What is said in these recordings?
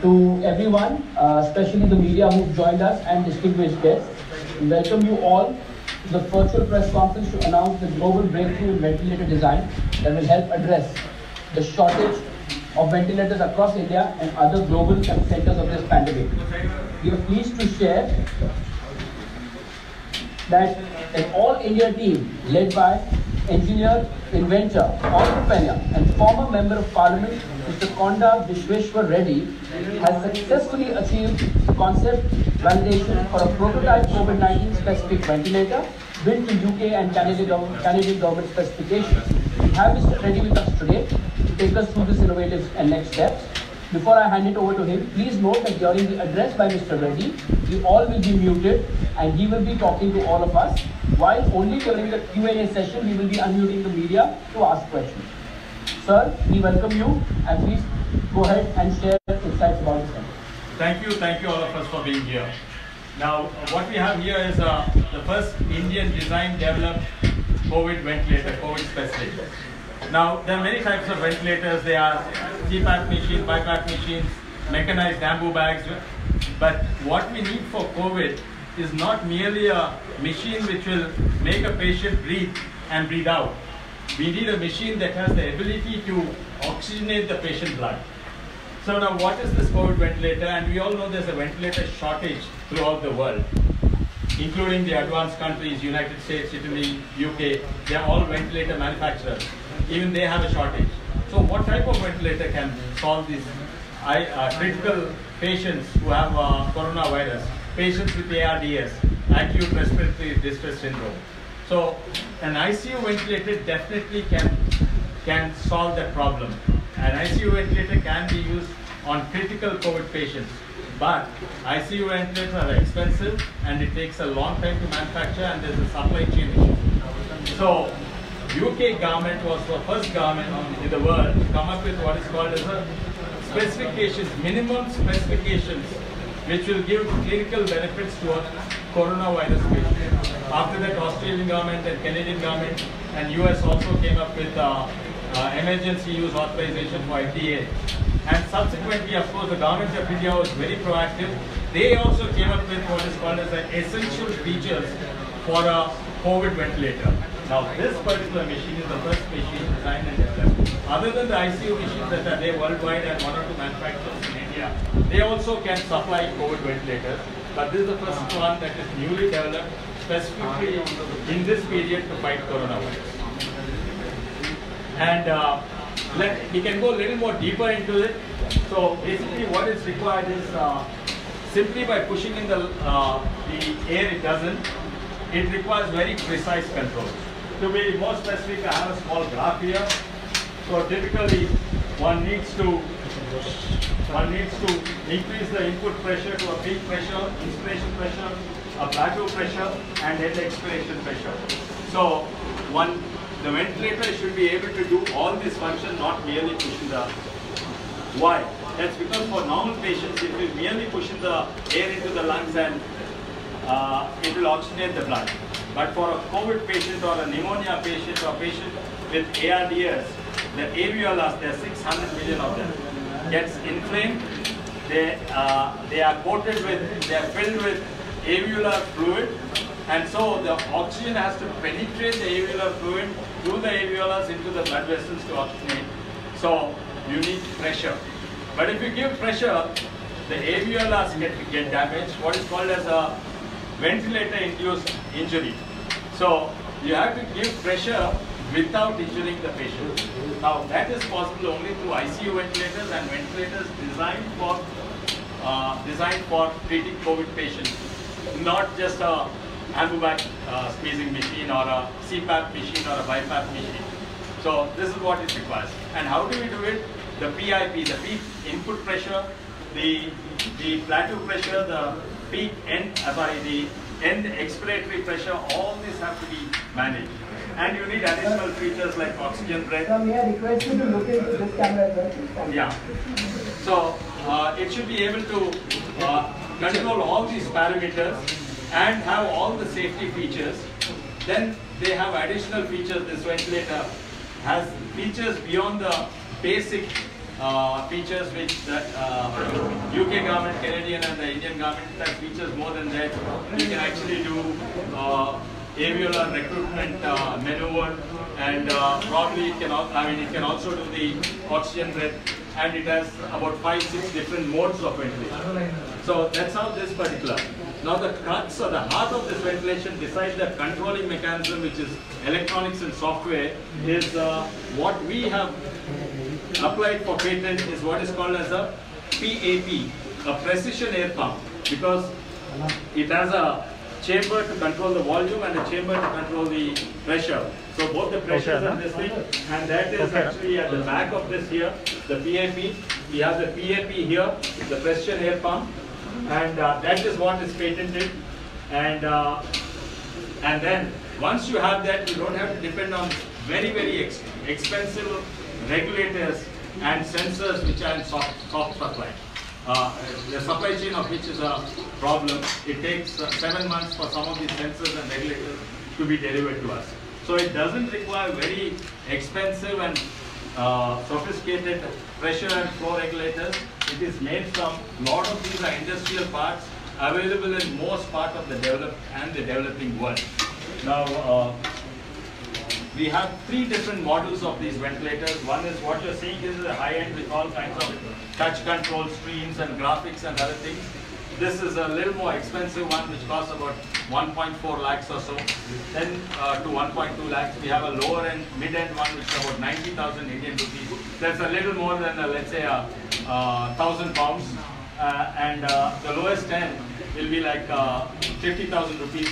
to everyone, especially the media who've joined us and distinguished guests. We welcome you all to the virtual press conference to announce the global breakthrough in ventilator design that will help address the shortage of ventilators across India and other global centers of this pandemic. We are pleased to share that an all-India team led by engineer, inventor, entrepreneur and former member of parliament, Mr. Konda Vishweshwar Reddy, has successfully achieved concept validation for a prototype COVID-19 specific ventilator built to UK and Canadian government specifications. We have Mr. Reddy with us today to take us through this innovative and next steps. Before I hand it over to him, please note that during the address by Mr. Reddy, we all will be muted and he will be talking to all of us, while only during the Q&A session, we will be unmuting the media to ask questions. Sir, we welcome you and please go ahead and share insights about this. Thank you all of us for being here. Now, what we have here is the first Indian design developed COVID ventilator, COVID specific. Now, there are many types of ventilators. There are CPAP machines, BiPAP machines, mechanized bamboo bags. But what we need for COVID is not merely a machine which will make a patient breathe and breathe out. We need a machine that has the ability to oxygenate the patient blood. So now what is this COVID ventilator? And we all know there's a ventilator shortage throughout the world, including the advanced countries, United States, Italy, UK. They are all ventilator manufacturers. Even they have a shortage. So what type of ventilator can solve these critical patients who have coronavirus, patients with ARDS, acute respiratory distress syndrome? So an ICU ventilator definitely can solve that problem. An ICU ventilator can be used on critical COVID patients, but ICU ventilators are expensive and it takes a long time to manufacture and there's a supply chain issue. So UK government was the first government in the world to come up with what is called as a specifications, minimum specifications, which will give clinical benefits to a coronavirus patient. After that, Australian government and Canadian government and US also came up with emergency use authorization for FDA. And subsequently, of course, the government of India was very proactive. They also came up with what is called as essential features for a COVID ventilator. Now, this particular machine is the first machine designed and developed. Other than the ICU machines that are there worldwide and one or two manufacturers in India, they also can supply COVID ventilators. But this is the first one that is newly developed specifically in this period to fight coronavirus. And we can go a little more deeper into it. So basically what is required is simply by pushing in the air, it doesn't. It requires very precise control. To be more specific, I have a small graph here. So typically one needs to increase the input pressure to a peak pressure, inspiration pressure, a plateau pressure, and then the expiration pressure. So the ventilator should be able to do all this function, not merely pushing the. Why? That's because for normal patients, it will merely push the air into the lungs and it will oxygenate the blood. But for a COVID patient or a pneumonia patient or patient with ARDS, the alveolus, there are 600 million of them, gets inflamed. They are coated with, they are filled with alveolar fluid, and so the oxygen has to penetrate the alveolar fluid through the alveolus into the blood vessels to oxygenate. So you need pressure. But if you give pressure, the alveolus get damaged, what is called as a ventilator-induced injury. So you have to give pressure without injuring the patient. Now that is possible only through ICU ventilators and ventilators designed for treating COVID patients, not just a bamboo bag squeezing machine or a CPAP machine or a BiPAP machine. So this is what it requires. And how do we do it? The PIP, the peak input pressure, the plateau pressure, the peak end, the end expiratory pressure, all these have to be managed. And you need additional features like oxygen breath. So may I request you to look into this camera as well? Yeah. So it should be able to control all these parameters and have all the safety features. Then they have additional features. This ventilator has features beyond the basic features which UK government, Canadian and the Indian government. It has features more than that. You can actually do alveolar recruitment maneuver, and probably it can, it can also do the oxygen breath, and it has about 5-6 different modes of ventilation. So that's how this particular. Now the crux or the heart of this ventilation, besides the controlling mechanism, which is electronics and software, is what we have applied for patent is what is called as a PAP, a precision air pump, because it has a chamber to control the volume and a chamber to control the pressure. So both the pressures and this thing, and that is actually at the back of this here, the PAP. We have the PAP here, the precision air pump, and that is what is patented. And then once you have that, you don't have to depend on very expensive regulators and sensors which are in soft supply. The supply chain of which is a problem. It takes 7 months for some of these sensors and regulators to be delivered to us. So it doesn't require very expensive and sophisticated pressure and flow regulators. It is made from, a lot of these are industrial parts available in most part of the developed and the developing world. Now, we have 3 different models of these ventilators. One is what you're seeing, this is a high-end with all kinds of touch control screens and graphics and other things. This is a little more expensive one, which costs about 1.4 lakhs or so. Then to 1.2 lakhs, we have a lower end, mid-end one, which is about 90,000 Indian rupees. That's a little more than, let's say, 1,000 pounds. And the lowest end will be like 50,000 rupees.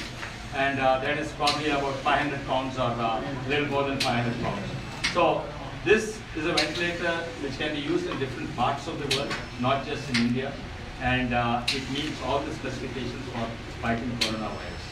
And that is probably about 500 pounds or a little more than 500 pounds. So this is a ventilator which can be used in different parts of the world, not just in India. And it meets all the specifications for fighting coronavirus.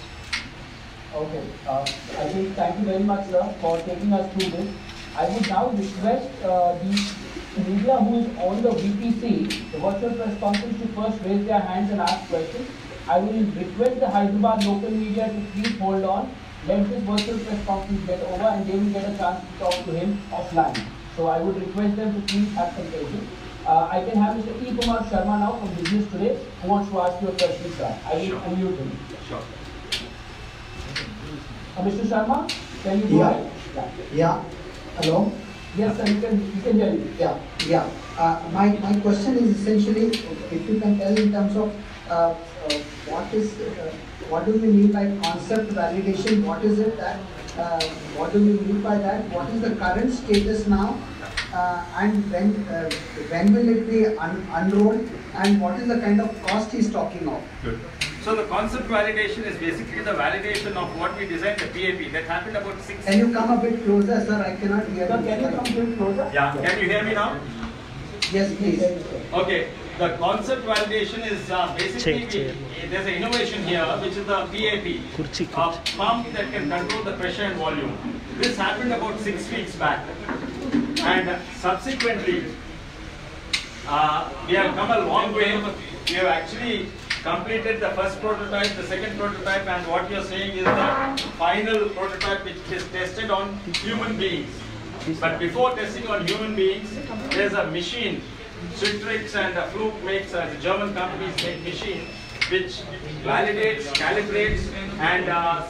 Okay, I think thank you very much, sir, for taking us through this. I would now request the media who is on the VPC, the virtual press conference, to first raise their hands and ask questions. I will request the Hyderabad local media to please hold on. Let this virtual press conference get over and they will get a chance to talk to him offline. So I would request them to please have some patience. I can have Mr. E. Kumar Sharma now from Business Today who wants to ask you a question, sir. I will unmute him. Sure. Mr. Sharma, can you go ahead? Yeah. Hello? Yes, sir, you can hear you. Yeah. My question is essentially, if you can tell in terms of what do you mean by concept validation? What is it that, what do you mean by that? What is the current status now? And when will it be unrolled? And what is the kind of cost he's talking of? Good. So the concept validation is basically the validation of what we designed, the PAP. That happened about 6. Can you come a bit closer, sir? I cannot hear you. Can you come a bit closer? Yeah. Can you hear me now? Yes, please. Okay. The concept validation is basically, there's an innovation here, which is the PAP, a pump that can control the pressure and volume. This happened about 6 weeks back. And subsequently, we have come a long way. We have actually completed the first prototype, the second prototype, and what you're saying is the final prototype which is tested on human beings. But before testing on human beings, there's a machine, Citrix and Fluke makes, the German companies make machine, which validates, calibrates, and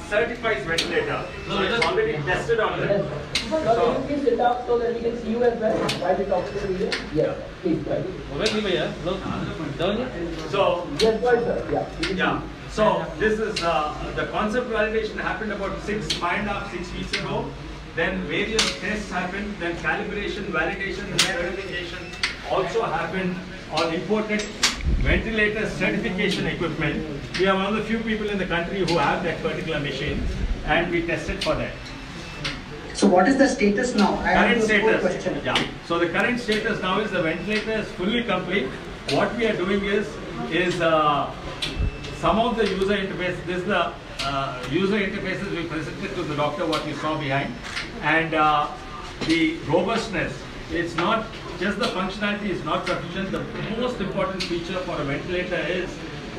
certifies ventilator. So it's already tested on them. So can you please sit up so that we can see you as well while we talk to the media? Yes, please. So yes, sir. Yeah. So this is the concept validation happened about 6 weeks ago. Then various tests happened. Then calibration, validation, and certification also happened on imported ventilator certification equipment. We are one of the few people in the country who have that particular machine, and we tested for that. So what is the status now? Current status. Yeah. So the current status now is the ventilator is fully complete. What we are doing is some of the user interface. This is the user interfaces we presented to the doctor, what you saw behind, and the robustness. It's not just the functionality is not sufficient. The most important feature for a ventilator is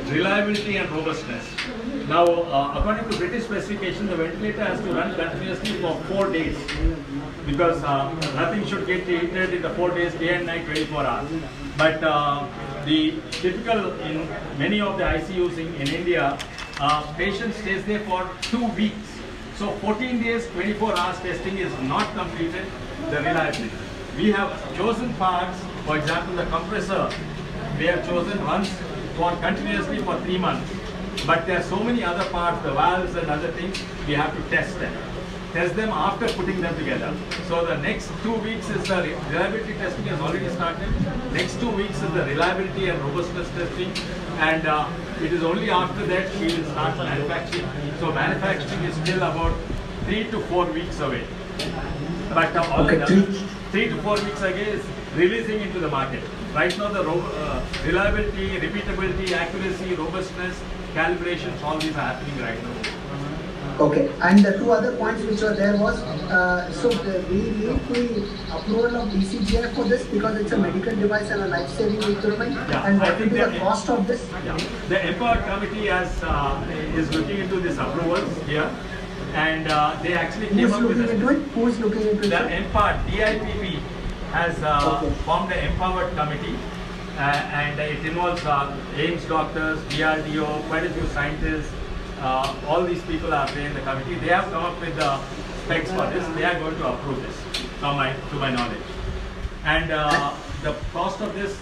reliability and robustness. Now, according to British specification, the ventilator has to run continuously for 4 days because nothing should get heated in the 4 days, day and night, 24 hours. But the typical in many of the ICUs in India, patient stays there for 2 weeks. So 14 days, 24 hours testing is not completed, the reliability. We have chosen parts, for example, the compressor, we have chosen runs continuously for 3 months. But there are so many other parts, the valves and other things, we have to test them. Test them after putting them together. So the next 2 weeks is the reliability testing has already started. Next 2 weeks is the reliability and robustness testing. And it is only after that we will start manufacturing. So manufacturing is still about 3 to 4 weeks away. But 3 to 4 weeks away is releasing into the market. Right now the reliability, repeatability, accuracy, robustness, calibrations, all these are happening right now. Okay, and the 2 other points which were there was, we need the approval of DCGI for this because it's a medical device and a life-saving equipment. Yeah, and what will be the cost of this? Yeah. The Empowered Committee is looking into these approvals here, and they actually came up with Who is looking into it? The Empowered, DIPP has formed the Empowered Committee, and it involves AIMS doctors, DRDO, quite a few scientists. All these people are there in the committee. They have come up with the specs for this. They are going to approve this, to my knowledge. And the cost of this,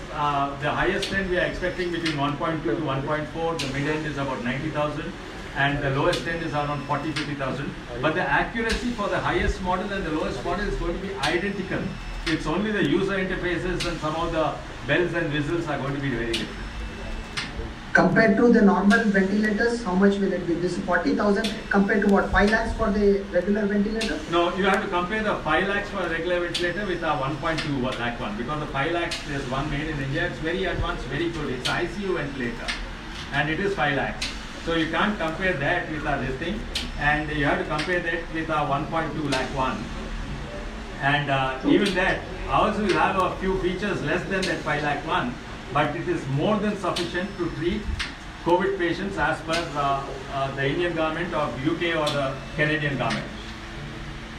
the highest end we are expecting between 1.2 to 1.4. The mid end is about 90,000, and the lowest end is around 40-50,000. But the accuracy for the highest model and the lowest model is going to be identical. It's only the user interfaces and some of the bells and whistles are going to be very different. Compared to the normal ventilators, how much will it be? This is 40,000 compared to what, 5 lakhs for the regular ventilator? No, you have to compare the 5 lakhs for a regular ventilator with a 1.2 lakh one, because the 5 lakhs, there's one made in India. It's very advanced, very good. It's an ICU ventilator, and it is 5 lakhs. So you can't compare that with this thing, and you have to compare that with a 1.2 lakh one. And even that, ours will have a few features less than that 5 lakh one. But it is more than sufficient to treat COVID patients as per the Indian government or UK or the Canadian government.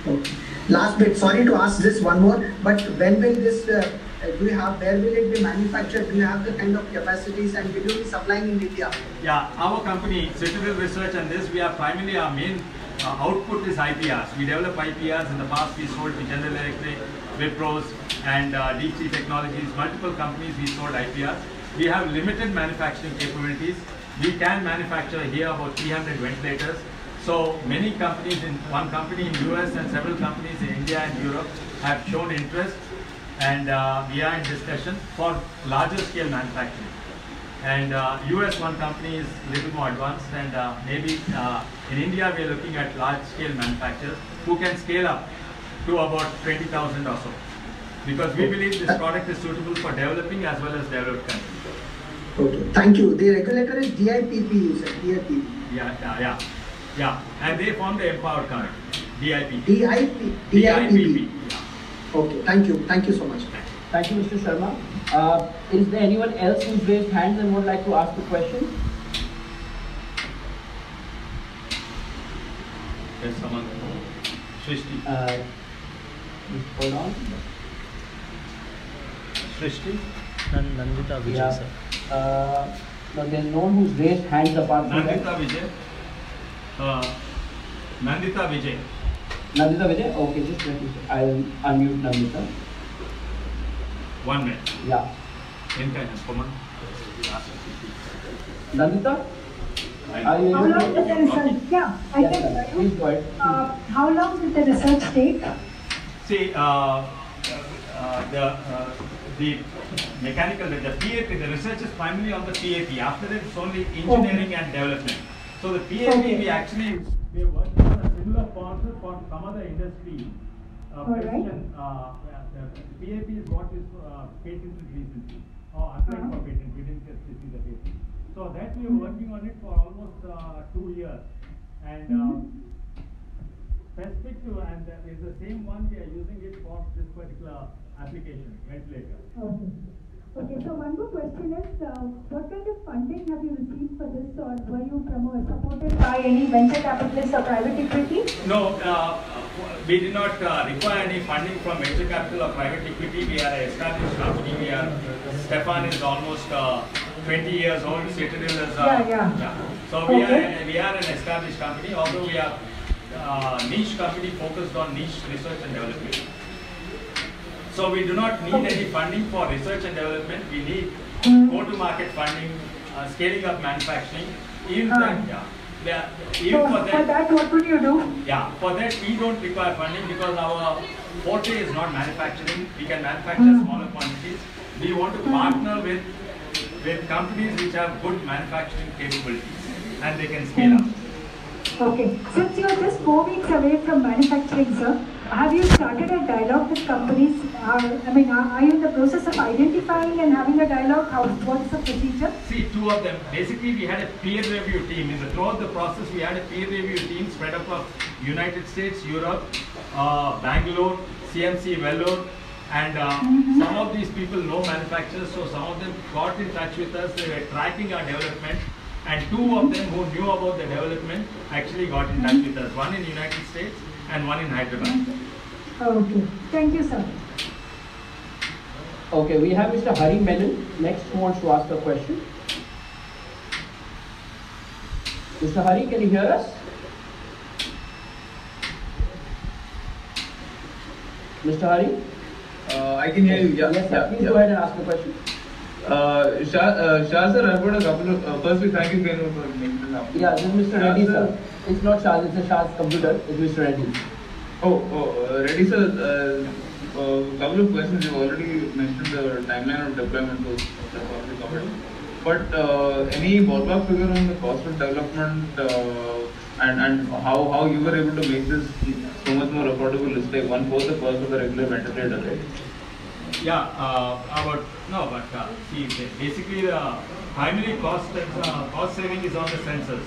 Okay. Last bit, sorry to ask this one more, but when will this, where will it be manufactured? Do you have the kind of capacities and will you be supplying in India? Yeah, our company, Citadel Research, and this, we are primarily, our main output is IPRs. We develop IPRs. In the past we sold to General Electric, Wipros, and Deep Sea Technologies, multiple companies we sold IPRs. We have limited manufacturing capabilities. We can manufacture here about 300 ventilators. So many companies, one company in US and several companies in India and Europe have shown interest, and we are in discussion for larger scale manufacturing. And US one company is a little more advanced, and maybe in India we are looking at large scale manufacturers who can scale up to about 20,000 or so. Because we believe this product is suitable for developing as well as developed countries. Okay, thank you. The regulator is DIPP, you said, DIPP. Yeah. And they formed the Empowered Committee, DIPP. DIPP. Yeah. Okay, thank you so much. Thank you, Mr. Sharma. Is there anyone else who's raised hands and would like to ask a question? There's someone. Srishti. Hold on. Srishti? Nandita Vijay, Yeah. sir. No, there's no one who's raised hands apart from that. Nandita Vijay. Nandita Vijay. Nandita Vijay? Okay, just let me. I'll unmute Nandita. 1 minute. Yeah. Come on. Nandita? Are you How able long does the research? Yeah, I Yes, can sir. hear Please you. go ahead. How long does the research take? See, the mechanical, the PAP, the research is primarily on the PAP. After that, it's only engineering and development. So the PAP, Okay. we are working on a similar process for some other industry. Alright. The PAP is what is patented recently, or applied for patent. We didn't just receive the patent. So that we are working on it for almost 2 years, and specific to, and is the same one we are using it for this particular application, ventilator. Okay. Okay, so one more question is, what kind of funding have you received for this, or were you supported by any venture capitalists or private equity? No, we did not require any funding from venture capital or private equity. We are an established company. Stefan is almost 20 years old. Citadel is So we are an established company. Although we are niche company focused on niche research and development. So we do not need any funding for research and development. We need go-to-market funding, scaling up manufacturing. Even for that, what would you do? Yeah, for that we don't require funding because our forte is not manufacturing. We can manufacture smaller quantities. We want to partner with companies which have good manufacturing capabilities and they can scale up. Okay. Since you are just 4 weeks away from manufacturing, sir, have you started a dialogue with companies? Are you in the process of identifying and having a dialogue? What is the procedure? See, 2 of them. Basically, we had a peer review team. Throughout the process, we had a peer review team spread across United States, Europe, Bangalore, CMC, Vellore, and some of these people know manufacturers, so some of them got in touch with us. They were tracking our development. And 2 of them who knew about the development actually got in touch with us. One in United States and one in Hyderabad. Okay. Thank you, sir. Okay, we have Mr. Hari Menon next who wants to ask a question. Mr. Hari, can you hear us? Mr. Hari? I can hear you. Yeah. Yes, sir. Please go ahead and ask the question. Shah sir, I've got a couple of. Firstly, thank you again for making this happen. Yeah, this is Mr. Reddy, sir. It's not Shah's, it's a Shah's computer. It's Mr. Reddy. Reddy sir, couple of questions. You've already mentioned the timeline of deployment, so that's already covered. But any ballpark figure on the cost of development and how you were able to make this so much more affordable? It's like 1/4 the cost of a regular ventilator, right? Yeah, see, basically the primary cost saving is on the sensors.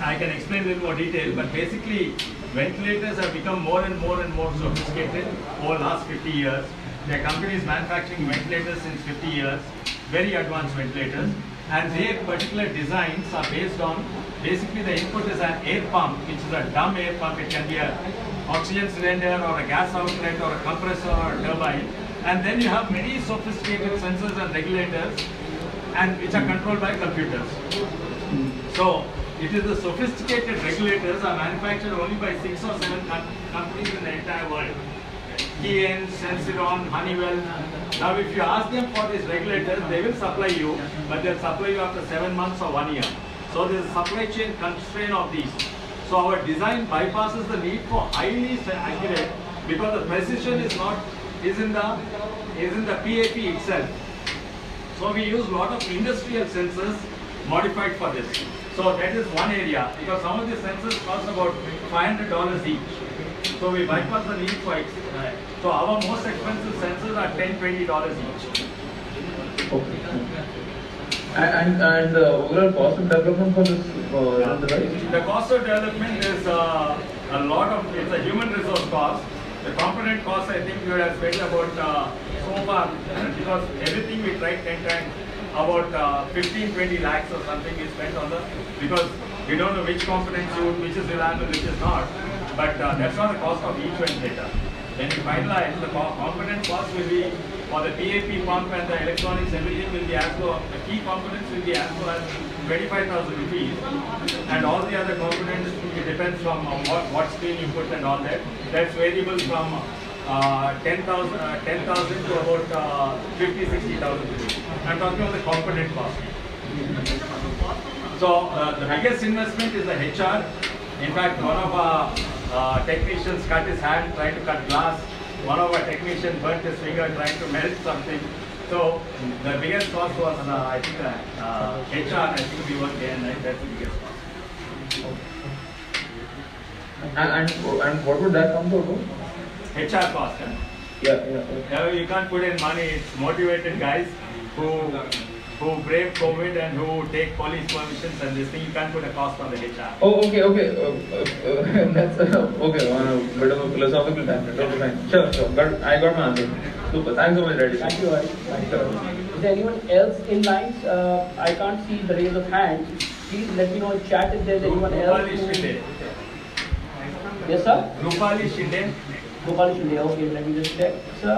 I can explain in a little more detail, but basically ventilators have become more and more sophisticated over the last 50 years. There are companies manufacturing ventilators since 50 years, very advanced ventilators, and their particular designs are based on, basically the input is an air pump, which is a dumb air pump. It can be a oxygen cylinder or a gas outlet or a compressor or a turbine. And then you have many sophisticated sensors and regulators and which are controlled by computers. So it is the sophisticated regulators are manufactured only by 6 or 7 companies in the entire world. Keyence, Sensiron, Honeywell. Now if you ask them for these regulators, they will supply you, but they'll supply you after 7 months or 1 year. So there is a supply chain constraint of these. So our design bypasses the need for highly accurate, because the precision is in the PAP itself. So we use a lot of industrial sensors modified for this. So that is one area, because some of the sensors cost about $500 each. So we bypass the need for so our most expensive sensors are $10–20 each. Okay. And overall cost of development for this device? The cost of development is it's a human resource cost. The component cost, I think you would have spent about so far, because everything we tried 10 times, about 15–20 lakhs or something we spent on because we don't know which components which is reliable, which is not. But that's not the cost of each ventilator. When we finalize, the component cost will be, for the PAP pump and the electronics, everything will be as low, the key components will be as low as 25,000 rupees. And all the other components, it depends from what screen you put and all that. That's variable from 10,000 to about 50–60,000 rupees. I'm talking about the component cost. So the biggest investment is the HR. In fact, one of our technicians cut his hand trying to cut glass. One of our technicians burnt his finger trying to melt something. So the biggest cost was, I think, HR. I think we worked day and night. That's the biggest cost. And what would that come to? HR cost. Yeah. You can't put in money. It's motivated guys who brave COVID and who take police permissions and this thing. You can't put a cost on the HR. Oh, okay. That's okay. On a bit of a philosophical tangent. Okay, fine. Sure. But I got my answer. Super. Thanks so much, Reddy. Thank you, Hari. Is there anyone else in lines? I can't see the raise of hands. Please let me know in chat if there's anyone else. Yes, sir. Rupali Shinde. Rupali Shinde. Okay, let me just check, sir.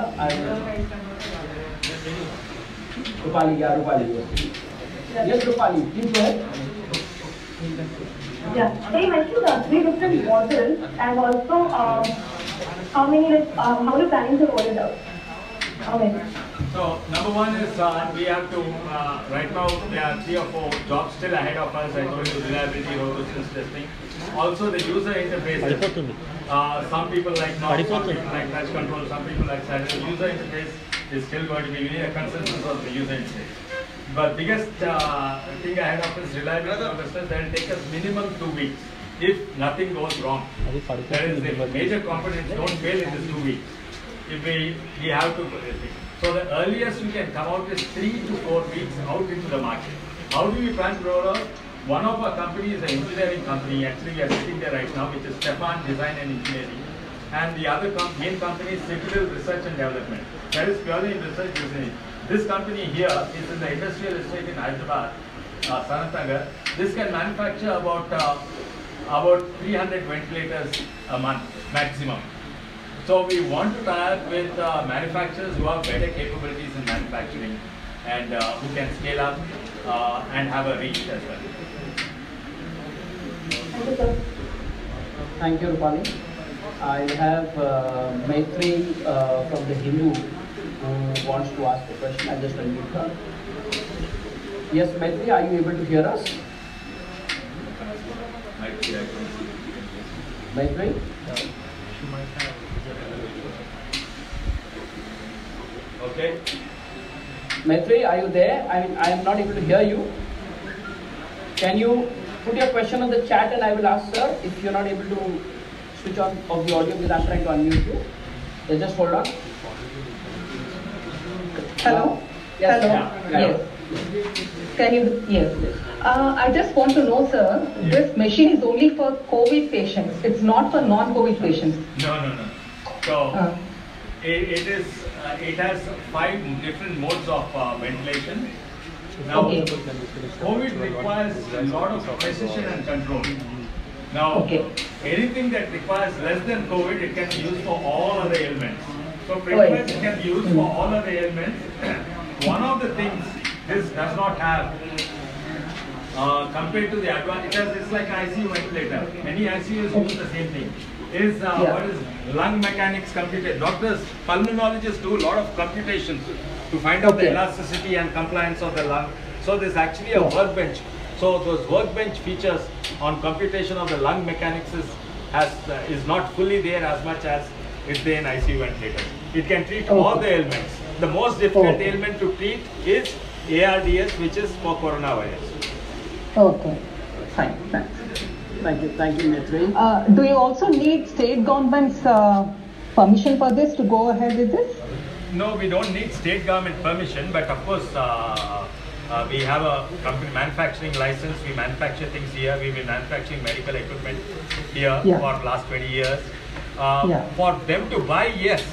Rupali, yeah, Rupali. Yes, Rupali, please go ahead. Yeah, they mentioned 3 different models and also how many, how are you planning to roll it out? How many? So number one is we have to, right now there are 3 or 4 jobs still ahead of us. I told you reliability, robustness testing. Also the user interface. Some people like NOC, some people like touch control, some people like silent. User interface is still going to be, we need a consensus of the user interface. But biggest thing ahead of us is reliability of business. That will take us minimum 2 weeks if nothing goes wrong. That is, if major components don't fail in these 2 weeks, if we have to. So the earliest we can come out is 3 to 4 weeks out into the market. How do we plan to roll out? One of our companies is an engineering company. Actually, we are sitting there right now, which is Stefan Design and Engineering. And the other main company is Citadel Research and Development. That is purely in research engineering. This company here is in the industrial estate in Hyderabad, Sanatnagar. This can manufacture about 300 ventilators a month maximum. So we want to tie up with manufacturers who have better capabilities in manufacturing and who can scale up and have a reach as well. Thank you, sir. Thank you, Rupali. I have Maitri from the Hindu who wants to ask a question. I'll just unmute her. Yes, Maitri, are you able to hear us? Maitri? Okay. Maitri, are you there? I am not able to hear you. Can you put your question on the chat and I will ask sir if you're not able to switch on of the audio because I'm trying to unmute you. So just hold on. Hello? Yes, Hello? sir. Yes. Can you, yes. I just want to know, sir, this machine is only for COVID patients. It's not for non-COVID patients. No. So it has 5 different modes of ventilation. Now, Okay. COVID requires a lot of precision and control. Now, Okay. anything that requires less than COVID, it can be used for all other ailments. So pretty much it can be used for all other ailments. One of the things this does not have, compared to the advanced, it's like ICU ventilator. Many ICUs use the same thing. Is what is lung mechanics computed. Doctors, pulmonologists do a lot of computations to find out the elasticity and compliance of the lung. So there's actually a workbench. So those workbench features on computation of the lung mechanics is not fully there as much as it's there in ICU ventilators. It can treat all the ailments. The most difficult ailment to treat is ARDS, which is for coronavirus. Okay. Fine. Thanks. Thank you, Maitri. Do you also need state government's permission for this to go ahead with this? No, we don't need state government permission, but of course, we have a company manufacturing license. We manufacture things here. We've been manufacturing medical equipment here for the last 20 years. For them to buy, yes.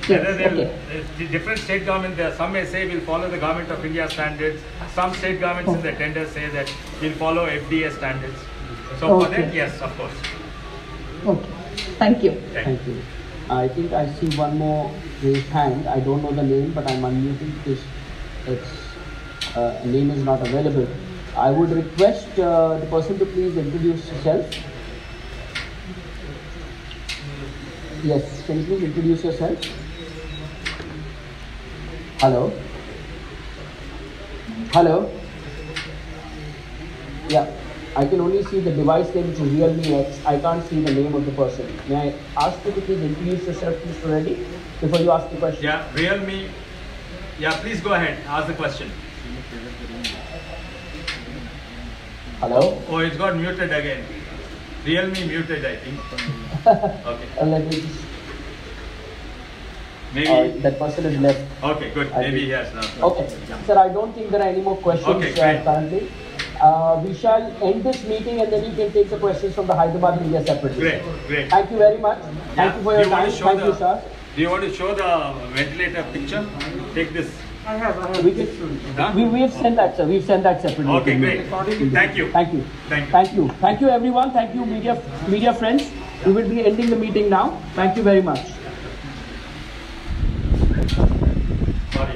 The different state government, some may say we'll follow the Government of India standards. Some state governments in the tender say that we'll follow FDA standards. So for that, yes, of course. Okay. Thank you. Thank you. I think I see one more raised hand. I don't know the name, but I'm unmuting because its name is not available. I would request the person to please introduce herself. Yes, can you please introduce yourself? Hello? Hello? Yeah, I can only see the device name, which is Realme X. I can't see the name of the person. May I ask you to please introduce yourself, Mr. Reddy, before you ask the question? Yeah, Realme. Yeah, please go ahead. Ask the question. Hello? Oh, it's got muted again. Realme muted, I think. Okay. Let me just... Maybe. that person is left. Okay, good. Maybe he has now. Okay. Sir, I don't think there are any more questions currently. We shall end this meeting and then you can take the questions from the Hyderabad media separately. Great. Thank you very much. Thank you for your time. Thank you, sir. Do you want to show the ventilator picture? Take this. I have. We have sent that, sir. We've sent that separately. Okay, great. Thank you. Thank you. Thank you, everyone. Thank you, media friends. We will be ending the meeting now. Thank you very much. Sorry.